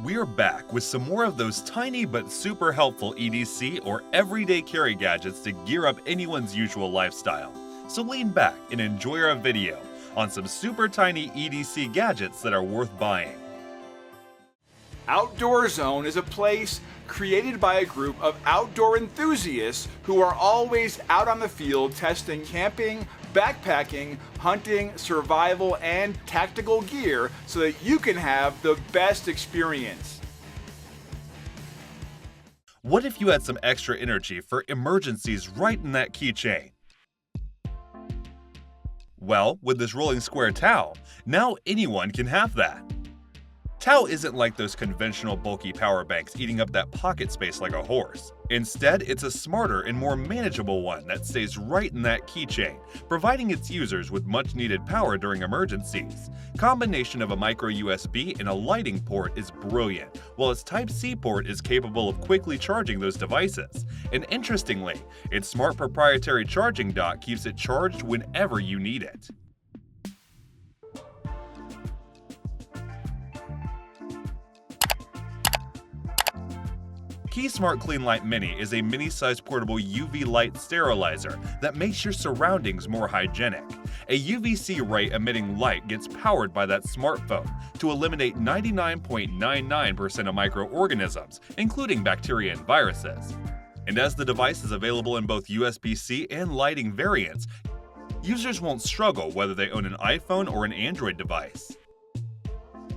We are back with some more of those tiny but super helpful EDC or everyday carry gadgets to gear up anyone's usual lifestyle. So lean back and enjoy our video on some super tiny EDC gadgets that are worth buying. OutdoorZone is a place created by a group of outdoor enthusiasts who are always out on the field testing camping, backpacking, hunting, survival, and tactical gear so that you can have the best experience. What if you had some extra energy for emergencies right in that keychain? Well, with this rolling square towel, now anyone can have that. Towel isn't like those conventional bulky power banks eating up that pocket space like a horse. Instead, it's a smarter and more manageable one that stays right in that keychain, providing its users with much needed power during emergencies. Combination of a micro USB and a lighting port is brilliant, while its Type-C port is capable of quickly charging those devices. And interestingly, its smart proprietary charging dock keeps it charged whenever you need it. KeySmart Clean Light Mini is a mini-sized portable UV light sterilizer that makes your surroundings more hygienic. A UVC ray emitting light gets powered by that smartphone to eliminate 99.99% of microorganisms, including bacteria and viruses. And as the device is available in both USB-C and lighting variants, users won't struggle whether they own an iPhone or an Android device.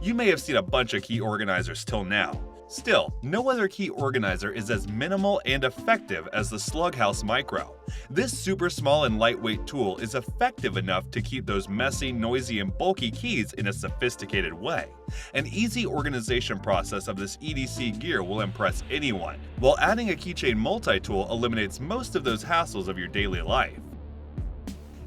You may have seen a bunch of key organizers till now. Still, no other key organizer is as minimal and effective as the Slughouse Micro. This super small and lightweight tool is effective enough to keep those messy, noisy, and bulky keys in a sophisticated way. An easy organization process of this EDC gear will impress anyone, while adding a keychain multi-tool eliminates most of those hassles of your daily life.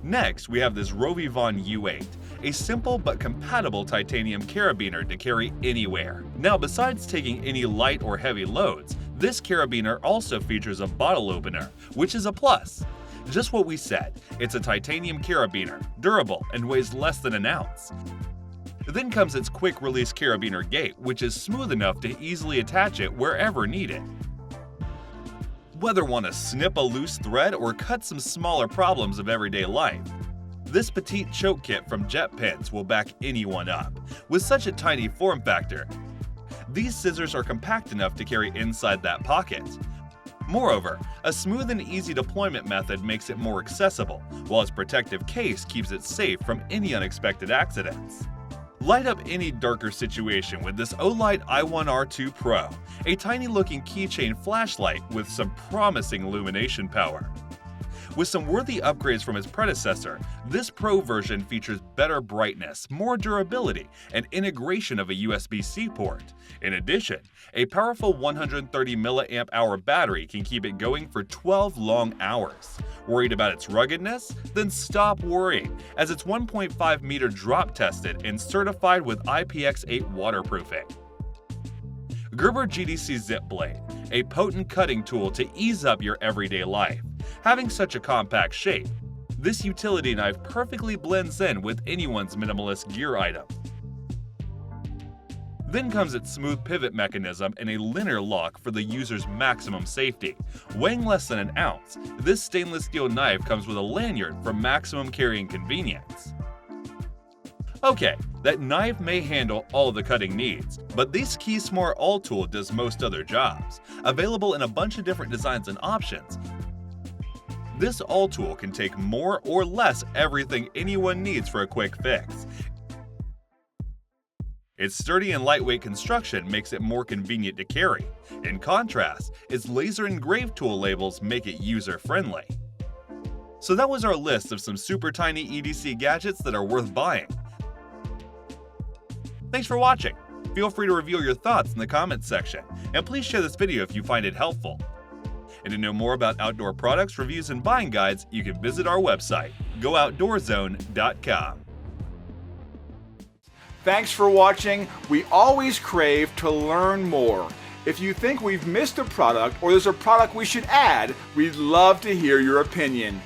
Next, we have this RovyVon U8, a simple but compatible titanium carabiner to carry anywhere. Now, besides taking any light or heavy loads, this carabiner also features a bottle opener, which is a plus. Just what we said, it's a titanium carabiner, durable, and weighs less than an ounce. Then comes its quick-release carabiner gate, which is smooth enough to easily attach it wherever needed. Whether want to snip a loose thread or cut some smaller problems of everyday life, this petite choke kit from JetPens will back anyone up. With such a tiny form factor, these scissors are compact enough to carry inside that pocket. Moreover, a smooth and easy deployment method makes it more accessible, while its protective case keeps it safe from any unexpected accidents. Light up any darker situation with this OLIGHT i1R2 Pro, a tiny-looking keychain flashlight with some promising illumination power. With some worthy upgrades from its predecessor, this Pro version features better brightness, more durability, and integration of a USB-C port. In addition, a powerful 130 mAh battery can keep it going for 12 long hours. Worried about its ruggedness? Then stop worrying, as it's 1.5 meter drop tested and certified with IPX8 waterproofing. Gerber GDC Zip Blade, a potent cutting tool to ease up your everyday life. Having such a compact shape, this utility knife perfectly blends in with anyone's minimalist gear item. Then comes its smooth pivot mechanism and a linear lock for the user's maximum safety. Weighing less than an ounce, this stainless steel knife comes with a lanyard for maximum carrying convenience. Okay, that knife may handle all the cutting needs, but this KeySmart AllTul does most other jobs. Available in a bunch of different designs and options, this AllTul can take more or less everything anyone needs for a quick fix. Its sturdy and lightweight construction makes it more convenient to carry. In contrast, its laser engraved tool labels make it user-friendly. So that was our list of some super tiny EDC gadgets that are worth buying. Thanks for watching. Feel free to reveal your thoughts in the comments section, and please share this video if you find it helpful. And to know more about outdoor products, reviews, and buying guides, you can visit our website, GoOutdoorZone.com. Thanks for watching. We always crave to learn more. If you think we've missed a product or there's a product we should add, we'd love to hear your opinion.